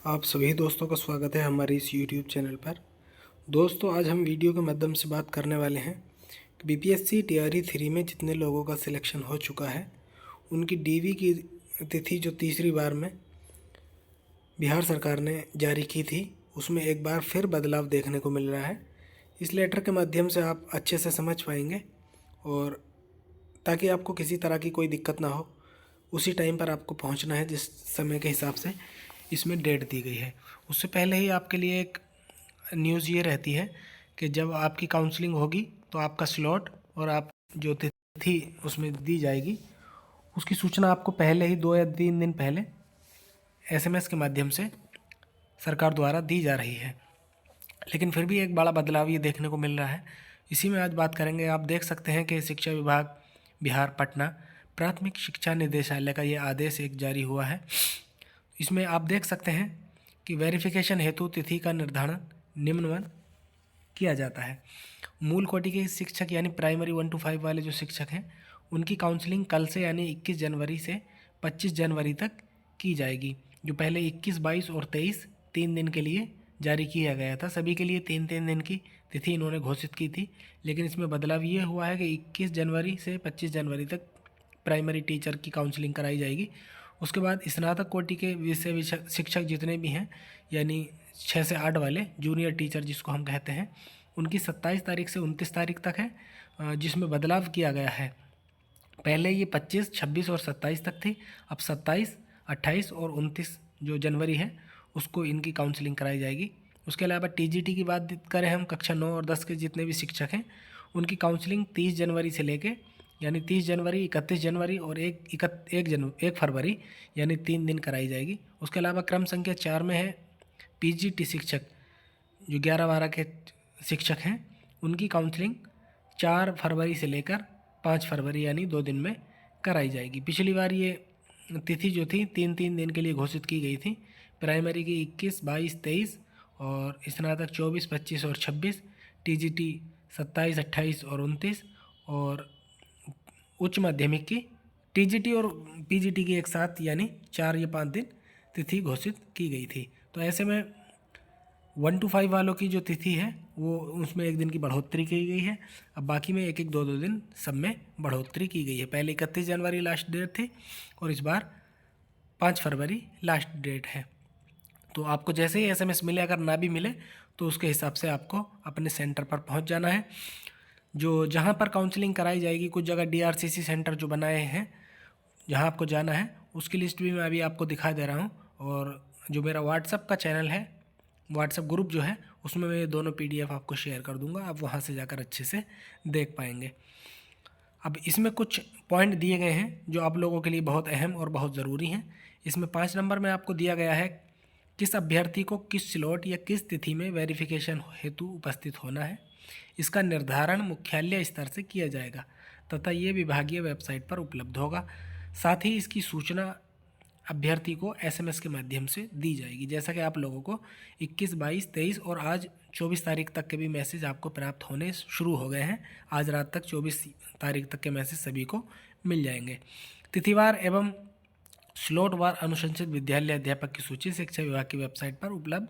आप सभी दोस्तों का स्वागत है हमारे इस YouTube चैनल पर। दोस्तों, आज हम वीडियो के माध्यम से बात करने वाले हैं कि बीपीएससी टीआरई 3 में जितने लोगों का सिलेक्शन हो चुका है उनकी डीवी की तिथि जो तीसरी बार में बिहार सरकार ने जारी की थी उसमें एक बार फिर बदलाव देखने को मिल रहा है। इस लेटर के माध्यम से आप अच्छे से समझ पाएंगे और ताकि आपको किसी तरह की कोई दिक्कत ना हो, उसी टाइम पर आपको पहुंचना है जिस समय के हिसाब से इसमें डेट दी गई है। उससे पहले ही आपके लिए एक न्यूज़ ये रहती है कि जब आपकी काउंसलिंग होगी तो आपका स्लॉट और आप जो तिथि उसमें दी जाएगी उसकी सूचना आपको पहले ही 2 या 3 दिन पहले एसएमएस के माध्यम से सरकार द्वारा दी जा रही है। लेकिन फिर भी एक बड़ा बदलाव ये देखने को मिल रहा है, इसी में आज बात करेंगे। आप देख सकते हैं कि शिक्षा विभाग बिहार पटना प्राथमिक शिक्षा निदेशालय का ये आदेश एक जारी हुआ है। इसमें आप देख सकते हैं कि वेरिफिकेशन हेतु तिथि का निर्धारण निम्नवत किया जाता है। मूल कोटि के शिक्षक यानी प्राइमरी 1 to 5 वाले जो शिक्षक हैं उनकी काउंसलिंग कल से यानी 21 जनवरी से 25 जनवरी तक की जाएगी। जो पहले 21, 22 और 23 3 दिन के लिए जारी किया गया था, सभी के लिए 3-3 दिन की तिथि इन्होंने घोषित की थी। लेकिन इसमें बदलाव ये हुआ है कि 21 जनवरी से 25 जनवरी तक प्राइमरी टीचर की काउंसलिंग कराई जाएगी। उसके बाद स्नातक कोटि के विषय शिक्षक जितने भी हैं यानी 6 से 8 वाले जूनियर टीचर जिसको हम कहते हैं, उनकी 27 तारीख से 29 तारीख तक है, जिसमें बदलाव किया गया है। पहले ये 25, 26 और 27 तक थी, अब 27, 28 और 29 जो जनवरी है उसको इनकी काउंसलिंग कराई जाएगी। उसके अलावा टीजीटी की बात करें हम, कक्षा 9 और 10 के जितने भी शिक्षक हैं उनकी काउंसलिंग 30 जनवरी से लेके यानी 30 जनवरी, 31 जनवरी और 1 फरवरी यानी 3 दिन कराई जाएगी। उसके अलावा क्रम संख्या 4 में है पीजीटी शिक्षक जो 11-12 के शिक्षक हैं उनकी काउंसलिंग 4 फरवरी से लेकर 5 फरवरी यानी 2 दिन में कराई जाएगी। पिछली बार ये तिथि जो थी 3-3 दिन के लिए घोषित की गई थी। प्राइमरी की 21, 22, 23 और स्नातक 24, 25 और 26, टीजीटी 27, 28 और 29 और उच्च माध्यमिक की टीजीटी और पीजीटी की एक साथ यानी 4 या 5 दिन तिथि घोषित की गई थी। तो ऐसे में 1 to 5 वालों की जो तिथि है वो उसमें 1 दिन की बढ़ोतरी की गई है। अब बाकी में 1-1, 2-2 दिन सब में बढ़ोतरी की गई है। पहले 31 जनवरी लास्ट डेट थी और इस बार 5 फरवरी लास्ट डेट है। तो आपको जैसे ही एसएमएस मिले, अगर ना भी मिले तो उसके हिसाब से आपको अपने सेंटर पर पहुंच जाना है। जो जहां पर काउंसलिंग कराई जाएगी, कुछ जगह डीआरसीसी सेंटर जो बनाए हैं जहां आपको जाना है उसकी लिस्ट भी मैं अभी आपको दिखा दे रहा हूं। और जो मेरा व्हाट्सअप का चैनल है, व्हाट्सअप ग्रुप जो है, उसमें मैं ये दोनों पीडीएफ आपको शेयर कर दूंगा, आप वहां से जाकर अच्छे से देख पाएंगे। अब इसमें कुछ पॉइंट दिए गए हैं जो आप लोगों के लिए बहुत अहम और बहुत ज़रूरी हैं। इसमें 5 नंबर में आपको दिया गया है किस अभ्यर्थी को किस स्लॉट या किस तिथि में वेरिफिकेशन हेतु उपस्थित होना है। इसका निर्धारण मुख्यालय स्तर से किया जाएगा तथा ये विभागीय वेबसाइट पर उपलब्ध होगा। साथ ही इसकी सूचना अभ्यर्थी को एसएमएस के माध्यम से दी जाएगी। जैसा कि आप लोगों को 21, 22, 23 और आज 24 तारीख तक के भी मैसेज आपको प्राप्त होने शुरू हो गए हैं। आज रात तक 24 तारीख तक के मैसेज सभी को मिल जाएंगे। तिथिवार एवं स्लॉटवार अनुशंसित विद्यालय अध्यापक की सूची शिक्षा विभाग की वेबसाइट पर उपलब्ध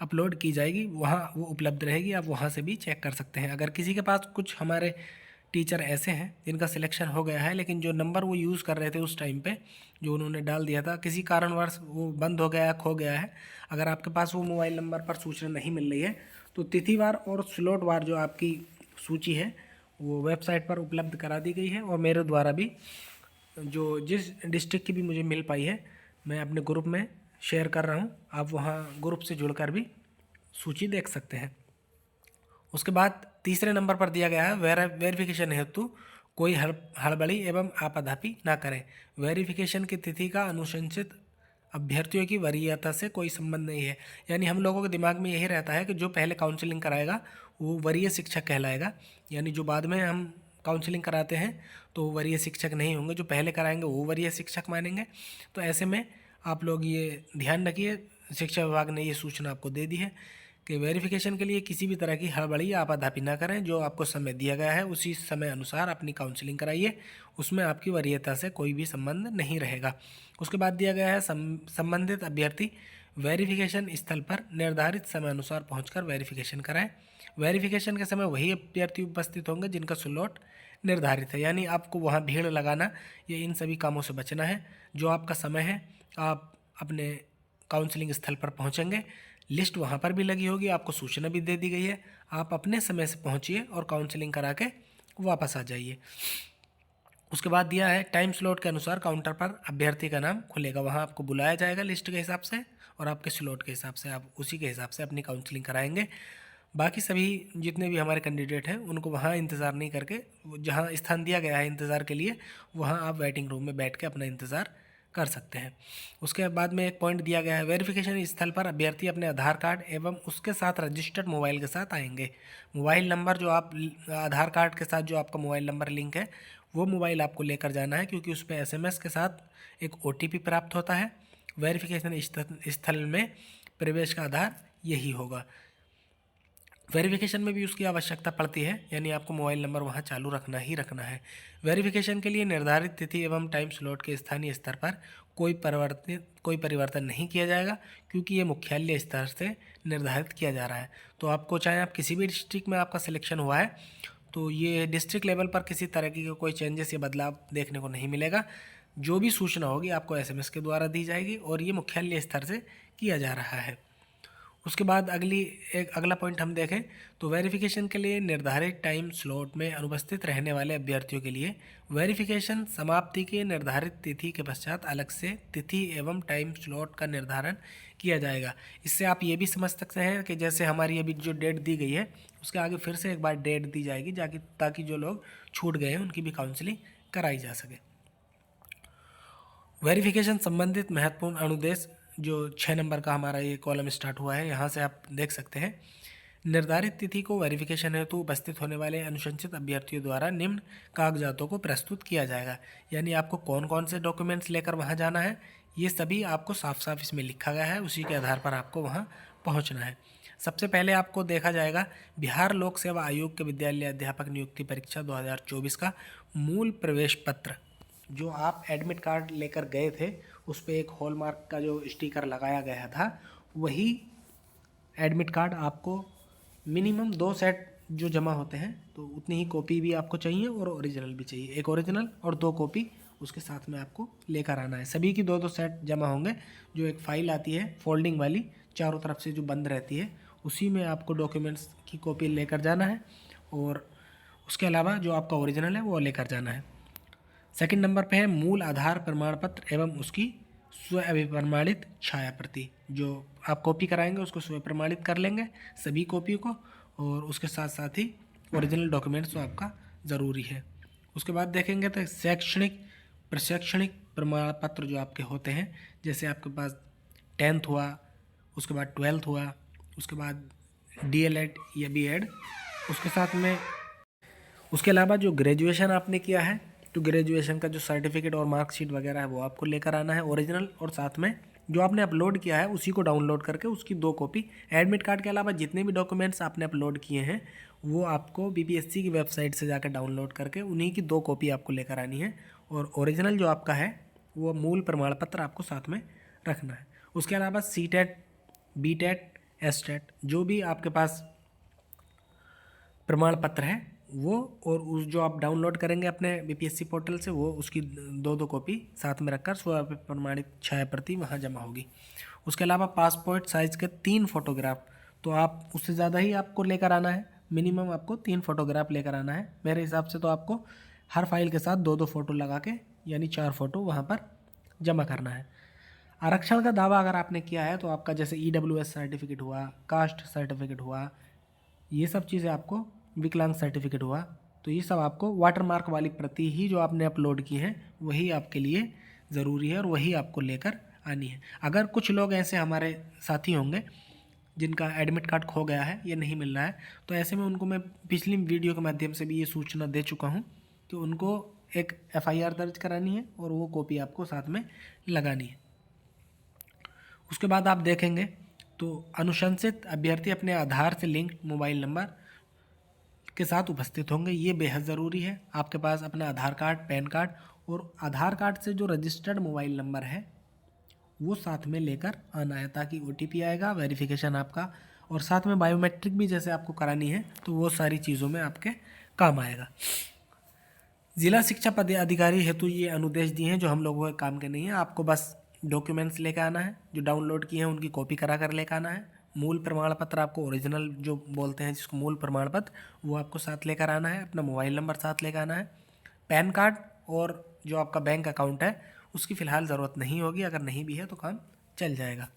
अपलोड की जाएगी, वहाँ वो उपलब्ध रहेगी, आप वहाँ से भी चेक कर सकते हैं। अगर किसी के पास कुछ हमारे टीचर ऐसे हैं जिनका सिलेक्शन हो गया है लेकिन जो नंबर वो यूज़ कर रहे थे उस टाइम पे जो उन्होंने डाल दिया था किसी कारणवश वो बंद हो गया, खो गया है, अगर आपके पास वो मोबाइल नंबर पर सूचना नहीं मिल रही है तो तिथिवार और स्लॉटवार जो आपकी सूची है वो वेबसाइट पर उपलब्ध करा दी गई है। और मेरे द्वारा भी जो जिस डिस्ट्रिक्ट की भी मुझे मिल पाई है मैं अपने ग्रुप में शेयर कर रहा हूँ, आप वहाँ ग्रुप से जुड़कर भी सूची देख सकते हैं। उसके बाद तीसरे नंबर पर दिया गया है वेरिफिकेशन हेतु कोई हड़बड़ी एवं आपाधापी ना करें। वेरिफिकेशन की तिथि का अनुशंसित अभ्यर्थियों की वरीयता से कोई संबंध नहीं है। यानी हम लोगों के दिमाग में यही रहता है कि जो पहले काउंसलिंग कराएगा वो वरीय शिक्षक कहलाएगा, यानी जो बाद में हम काउंसलिंग कराते हैं तो वो वरीय शिक्षक नहीं होंगे, जो पहले कराएंगे वो वरीय शिक्षक मानेंगे। तो ऐसे में आप लोग ये ध्यान रखिए, शिक्षा विभाग ने ये सूचना आपको दे दी है कि वेरिफिकेशन के लिए किसी भी तरह की हड़बड़ी या आपाधापी ना करें। जो आपको समय दिया गया है उसी समय अनुसार अपनी काउंसलिंग कराइए, उसमें आपकी वरीयता से कोई भी संबंध नहीं रहेगा। उसके बाद दिया गया है संबंधित अभ्यर्थी वेरिफिकेशन स्थल पर निर्धारित समय अनुसार पहुंचकर वेरिफिकेशन कराएं। वेरिफिकेशन के समय वही अभ्यर्थी उपस्थित होंगे जिनका स्लॉट निर्धारित है, यानी आपको वहाँ भीड़ लगाना या इन सभी कामों से बचना है। जो आपका समय है आप अपने काउंसलिंग स्थल पर पहुँचेंगे, लिस्ट वहाँ पर भी लगी होगी, आपको सूचना भी दे दी गई है। आप अपने समय से पहुँचिए और काउंसलिंग करा के वापस आ जाइए। उसके बाद दिया है टाइम स्लॉट के अनुसार काउंटर पर अभ्यर्थी का नाम खुलेगा, वहाँ आपको बुलाया जाएगा लिस्ट के हिसाब से और आपके स्लॉट के हिसाब से आप उसी के हिसाब से अपनी काउंसलिंग कराएंगे। बाकी सभी जितने भी हमारे कैंडिडेट हैं उनको वहाँ इंतज़ार नहीं करके, जहाँ स्थान दिया गया है इंतज़ार के लिए, वहाँ आप वेटिंग रूम में बैठ के अपना इंतज़ार कर सकते हैं। उसके बाद में एक पॉइंट दिया गया है, वेरिफिकेशन स्थल पर अभ्यर्थी अपने आधार कार्ड एवं उसके साथ रजिस्टर्ड मोबाइल के साथ आएंगे। मोबाइल नंबर जो आप आधार कार्ड के साथ जो आपका मोबाइल नंबर लिंक है वो मोबाइल आपको लेकर जाना है, क्योंकि उस पर SMS के साथ एक OTP प्राप्त होता है। वेरिफिकेशन स्थल में प्रवेश का आधार यही होगा। वेरिफिकेशन में भी उसकी आवश्यकता पड़ती है, यानी आपको मोबाइल नंबर वहाँ चालू रखना ही रखना है। वेरिफिकेशन के लिए निर्धारित तिथि एवं टाइम स्लॉट के स्थानीय स्तर पर कोई परिवर्तन नहीं किया जाएगा, क्योंकि ये मुख्यालय स्तर से निर्धारित किया जा रहा है। तो आपको चाहे आप किसी भी डिस्ट्रिक्ट में आपका सिलेक्शन हुआ है तो ये डिस्ट्रिक्ट लेवल पर किसी तरह की कोई चेंजेस या बदलाव देखने को नहीं मिलेगा। जो भी सूचना होगी आपको SMS के द्वारा दी जाएगी और ये मुख्यालय स्तर से किया जा रहा है। उसके बाद अगला पॉइंट हम देखें तो वेरिफिकेशन के लिए निर्धारित टाइम स्लॉट में अनुपस्थित रहने वाले अभ्यर्थियों के लिए वेरिफिकेशन समाप्ति के निर्धारित तिथि के पश्चात अलग से तिथि एवं टाइम स्लॉट का निर्धारण किया जाएगा। इससे आप ये भी समझ सकते हैं कि जैसे हमारी अभी जो डेट दी गई है उसके आगे फिर से एक बार डेट दी जाएगी, ताकि जो लोग छूट गए हैं उनकी भी काउंसलिंग कराई जा सके। वेरिफिकेशन संबंधित महत्वपूर्ण अनुदेश जो 6 नंबर का हमारा ये कॉलम स्टार्ट हुआ है, यहाँ से आप देख सकते हैं। निर्धारित तिथि को वेरिफिकेशन हेतु उपस्थित होने वाले अनुशंसित अभ्यर्थियों द्वारा निम्न कागजातों को प्रस्तुत किया जाएगा, यानी आपको कौन कौन से डॉक्यूमेंट्स लेकर वहाँ जाना है ये सभी आपको साफ साफ इसमें लिखा गया है, उसी के आधार पर आपको वहाँ पहुँचना है। सबसे पहले आपको देखा जाएगा बिहार लोक सेवा आयोग के विद्यालय अध्यापक नियुक्ति परीक्षा 2024 का मूल प्रवेश पत्र, जो आप एडमिट कार्ड लेकर गए थे उस पर एक हॉलमार्क का जो स्टिकर लगाया गया था, वही एडमिट कार्ड आपको मिनिमम 2 सेट जो जमा होते हैं तो उतनी ही कॉपी भी आपको चाहिए और ओरिजिनल भी चाहिए। एक ओरिजिनल और 2 कॉपी उसके साथ में आपको लेकर आना है। सभी की 2-2 सेट जमा होंगे। जो एक फ़ाइल आती है फोल्डिंग वाली, चारों तरफ से जो बंद रहती है, उसी में आपको डॉक्यूमेंट्स की कॉपी लेकर जाना है और उसके अलावा जो आपका ओरिजिनल है वो लेकर जाना है। सेकंड नंबर पे है मूल आधार प्रमाण पत्र एवं उसकी स्व अभिप्रमाणित छाया प्रति। जो आप कॉपी कराएंगे उसको स्व प्रमाणित कर लेंगे सभी कॉपी को, और उसके साथ साथ ही ओरिजिनल डॉक्यूमेंट्स तो आपका ज़रूरी है। उसके बाद देखेंगे तो प्रशैक्षणिक प्रमाण पत्र जो आपके होते हैं, जैसे आपके पास 10th हुआ, उसके बाद 12th हुआ, उसके बाद DLED या B.Ed, उसके साथ में उसके अलावा जो ग्रेजुएशन आपने किया है तो ग्रेजुएशन का जो सर्टिफिकेट और मार्कशीट वगैरह है वो आपको लेकर आना है ओरिजिनल, और साथ में जो आपने अपलोड किया है उसी को डाउनलोड करके उसकी 2 कॉपी। एडमिट कार्ड के अलावा जितने भी डॉक्यूमेंट्स आपने अपलोड किए हैं वो आपको BPSC की वेबसाइट से जाकर डाउनलोड करके उन्हीं की 2 कॉपी आपको लेकर आनी है, और ओरिजिनल जो आपका है वो मूल प्रमाण पत्र आपको साथ में रखना है। उसके अलावा CTET, BTET, STET जो भी आपके पास प्रमाण पत्र है वो, और उस जो आप डाउनलोड करेंगे अपने BPSC पोर्टल से, वो उसकी 2-2 कॉपी साथ में रखकर स्व प्रमाणित छाया प्रति वहाँ जमा होगी। उसके अलावा पासपोर्ट साइज़ के 3 फोटोग्राफ, तो आप उससे ज़्यादा ही आपको लेकर आना है, मिनिमम आपको 3 फोटोग्राफ लेकर आना है। मेरे हिसाब से तो आपको हर फाइल के साथ 2-2 फ़ोटो लगा के यानी 4 फ़ोटो वहाँ पर जमा करना है। आरक्षण का दावा अगर आपने किया है तो आपका जैसे EWS सर्टिफिकेट हुआ, कास्ट सर्टिफिकेट हुआ, ये सब चीज़ें आपको, विकलांग सर्टिफिकेट हुआ, तो ये सब आपको वाटरमार्क वाली प्रति ही जो आपने अपलोड की है वही आपके लिए ज़रूरी है और वही आपको लेकर आनी है। अगर कुछ लोग ऐसे हमारे साथी होंगे जिनका एडमिट कार्ड खो गया है, ये नहीं मिल रहा है, तो ऐसे में उनको मैं पिछली वीडियो के माध्यम से भी ये सूचना दे चुका हूँ कि उनको एक FIR दर्ज करानी है और वो कॉपी आपको साथ में लगानी है। उसके बाद आप देखेंगे तो अनुशंसित अभ्यर्थी अपने आधार से लिंक्ड मोबाइल नंबर के साथ उपस्थित होंगे। ये बेहद ज़रूरी है। आपके पास अपना आधार कार्ड, पैन कार्ड और आधार कार्ड से जो रजिस्टर्ड मोबाइल नंबर है वो साथ में लेकर आना है, ताकि OTP आएगा, वेरिफिकेशन आपका, और साथ में बायोमेट्रिक भी जैसे आपको करानी है तो वो सारी चीज़ों में आपके काम आएगा। जिला शिक्षा पदाधिकारी हेतु ये अनुदेश दिए हैं जो हम लोगों के काम के नहीं है। आपको बस डॉक्यूमेंट्स लेकर आना है, जो डाउनलोड किए हैं उनकी कॉपी करा कर लेकर आना है। मूल प्रमाण पत्र, आपको ओरिजिनल जो बोलते हैं जिसको मूल प्रमाण पत्र, वो आपको साथ लेकर आना है। अपना मोबाइल नंबर साथ लेकर आना है। पैन कार्ड और जो आपका बैंक अकाउंट है उसकी फ़िलहाल ज़रूरत नहीं होगी, अगर नहीं भी है तो काम चल जाएगा।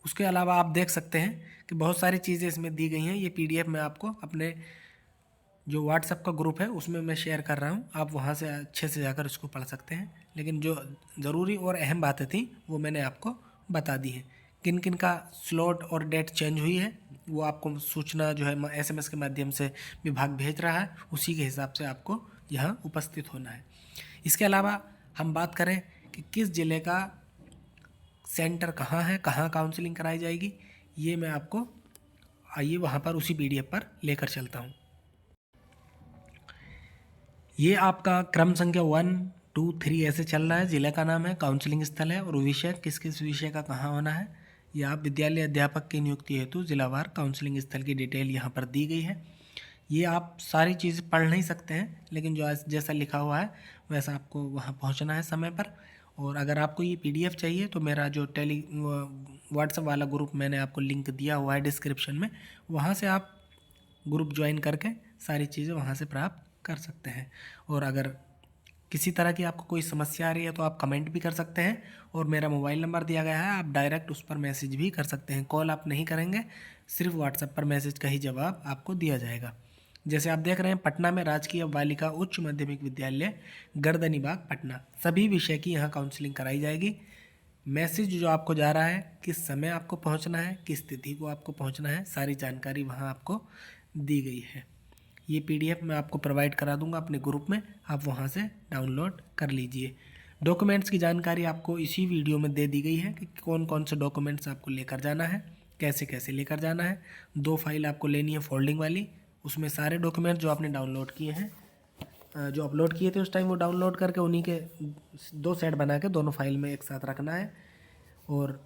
उसके अलावा आप देख सकते हैं कि बहुत सारी चीज़ें इसमें दी गई हैं। ये PDF मैं आपको अपने जो व्हाट्सएप का ग्रुप है उसमें मैं शेयर कर रहा हूँ, आप वहाँ से अच्छे से जाकर इसको पढ़ सकते हैं। लेकिन जो ज़रूरी और अहम बातें थी वो मैंने आपको बता दी है। किन किन का स्लॉट और डेट चेंज हुई है वो आपको सूचना जो है SMS के माध्यम से विभाग भेज रहा है, उसी के हिसाब से आपको यहाँ उपस्थित होना है। इसके अलावा हम बात करें कि किस ज़िले का सेंटर कहाँ है, कहाँ काउंसलिंग कराई जाएगी, ये मैं आपको आइए वहाँ पर उसी PDF पर लेकर चलता हूँ। ये आपका क्रम संख्या 1, 2, 3 ऐसे चल रहा है। ज़िले का नाम है, काउंसलिंग स्थल है और विषय किस किस विषय का कहाँ होना है। या आप विद्यालय अध्यापक की नियुक्ति हेतु जिलावार काउंसलिंग स्थल की डिटेल यहाँ पर दी गई है। ये आप सारी चीज़ पढ़ नहीं सकते हैं, लेकिन जो जैसा लिखा हुआ है वैसा आपको वहाँ पहुँचना है समय पर। और अगर आपको ये PDF चाहिए तो मेरा जो व्हाट्सएप वाला ग्रुप मैंने आपको लिंक दिया हुआ है डिस्क्रिप्शन में, वहाँ से आप ग्रुप ज्वाइन करके सारी चीज़ें वहाँ से प्राप्त कर सकते हैं। और अगर किसी तरह की आपको कोई समस्या आ रही है तो आप कमेंट भी कर सकते हैं, और मेरा मोबाइल नंबर दिया गया है, आप डायरेक्ट उस पर मैसेज भी कर सकते हैं। कॉल आप नहीं करेंगे, सिर्फ व्हाट्सएप पर मैसेज का ही जवाब आपको दिया जाएगा। जैसे आप देख रहे हैं, पटना में राजकीय बालिका उच्च माध्यमिक विद्यालय गर्दनीबाग पटना, सभी विषय की यहाँ काउंसलिंग कराई जाएगी। मैसेज जो आपको जा रहा है, किस समय आपको पहुँचना है, किस तिथि को आपको पहुँचना है, सारी जानकारी वहाँ आपको दी गई है। ये PDF मैं आपको प्रोवाइड करा दूंगा अपने ग्रुप में, आप वहाँ से डाउनलोड कर लीजिए। डॉक्यूमेंट्स की जानकारी आपको इसी वीडियो में दे दी गई है कि कौन कौन से डॉक्यूमेंट्स आपको लेकर जाना है, कैसे कैसे लेकर जाना है। 2 फाइल आपको लेनी है फोल्डिंग वाली, उसमें सारे डॉक्यूमेंट जो आपने डाउनलोड किए हैं, जो अपलोड किए थे उस टाइम, वो डाउनलोड करके उन्हीं के 2 सेट बना के दोनों फाइल में एक साथ रखना है। और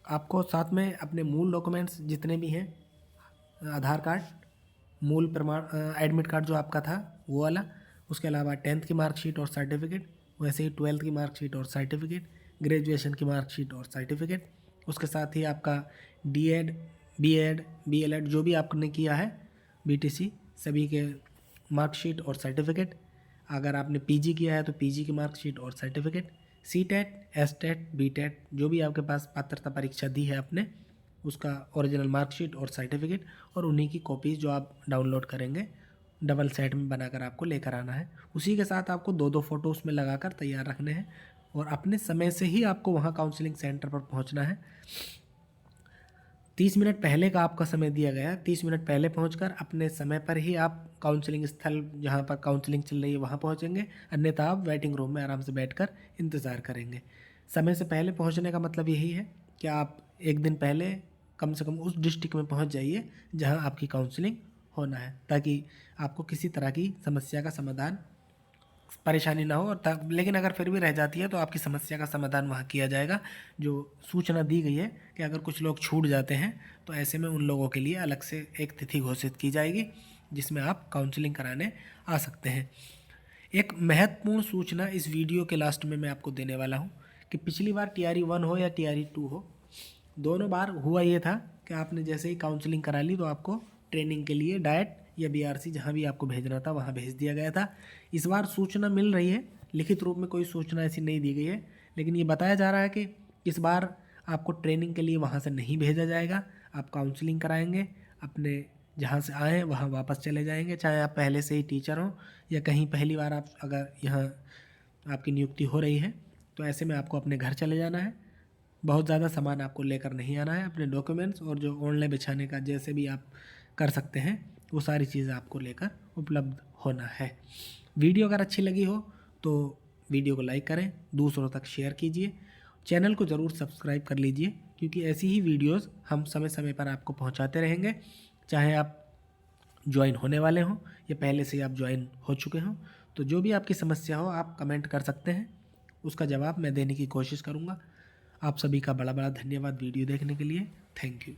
आपको साथ में अपने मूल डॉक्यूमेंट्स जितने भी हैं, आधार कार्ड, मूल प्रमाण एडमिट कार्ड जो आपका था वो वाला, उसके अलावा 10th की मार्कशीट और सर्टिफिकेट, वैसे ही 12th की मार्कशीट और सर्टिफिकेट, ग्रेजुएशन की मार्कशीट और सर्टिफिकेट, उसके साथ ही आपका D.Ed, B.Ed, B.LED जो भी आपने किया है, BTC, सभी के मार्कशीट और सर्टिफिकेट। अगर आपने PG किया है तो PG की मार्कशीट और सर्टिफिकेट, C.TET, S.TET, B.TET जो भी आपके पास पात्रता परीक्षा दी है आपने, उसका ओरिजिनल मार्कशीट और सर्टिफिकेट, और उन्हीं की कॉपीज़ जो आप डाउनलोड करेंगे डबल सेट में बनाकर आपको लेकर आना है। उसी के साथ आपको 2-2 फ़ोटो उसमें लगाकर तैयार रखने हैं, और अपने समय से ही आपको वहाँ काउंसलिंग सेंटर पर पहुँचना है। 30 मिनट पहले का आपका समय दिया गया है, 30 मिनट पहले पहुंचकर अपने समय पर ही आप काउंसलिंग स्थल जहां पर काउंसलिंग चल रही है वहां पहुंचेंगे, अन्यथा आप वेटिंग रूम में आराम से बैठकर इंतज़ार करेंगे। समय से पहले पहुंचने का मतलब यही है कि आप एक दिन पहले कम से कम उस डिस्ट्रिक्ट में पहुंच जाइए जहां आपकी काउंसलिंग होना है, ताकि आपको किसी तरह की समस्या का समाधान, परेशानी ना हो। और तब लेकिन अगर फिर भी रह जाती है तो आपकी समस्या का समाधान वहाँ किया जाएगा। जो सूचना दी गई है कि अगर कुछ लोग छूट जाते हैं तो ऐसे में उन लोगों के लिए अलग से एक तिथि घोषित की जाएगी जिसमें आप काउंसलिंग कराने आ सकते हैं। एक महत्वपूर्ण सूचना इस वीडियो के लास्ट में मैं आपको देने वाला हूँ कि पिछली बार TRE 1 हो या TRE 2 हो, दोनों बार हुआ ये था कि आपने जैसे ही काउंसलिंग करा ली तो आपको ट्रेनिंग के लिए डाइट या BRC जहाँ भी आपको भेजना था वहाँ भेज दिया गया था। इस बार सूचना मिल रही है, लिखित रूप में कोई सूचना ऐसी नहीं दी गई है, लेकिन ये बताया जा रहा है कि इस बार आपको ट्रेनिंग के लिए वहाँ से नहीं भेजा जाएगा। आप काउंसलिंग कराएंगे, अपने जहाँ से आए वहाँ वापस चले जाएंगे, चाहे आप पहले से ही टीचर हों या कहीं पहली बार आप अगर यहाँ आपकी नियुक्ति हो रही है, तो ऐसे में आपको अपने घर चले जाना है। बहुत ज़्यादा सामान आपको लेकर नहीं आना है, अपने डॉक्यूमेंट्स और जो ऑनलाइन बिछाने का जैसे भी आप कर सकते हैं वो सारी चीज़ें आपको लेकर उपलब्ध होना है। वीडियो अगर अच्छी लगी हो तो वीडियो को लाइक करें, दूसरों तक शेयर कीजिए, चैनल को ज़रूर सब्सक्राइब कर लीजिए, क्योंकि ऐसी ही वीडियोस हम समय समय पर आपको पहुंचाते रहेंगे, चाहे आप ज्वाइन होने वाले हों या पहले से आप ज्वाइन हो चुके हों। तो जो भी आपकी समस्या हो आप कमेंट कर सकते हैं, उसका जवाब मैं देने की कोशिश करूँगा। आप सभी का बड़ा बड़ा धन्यवाद वीडियो देखने के लिए। Thank you.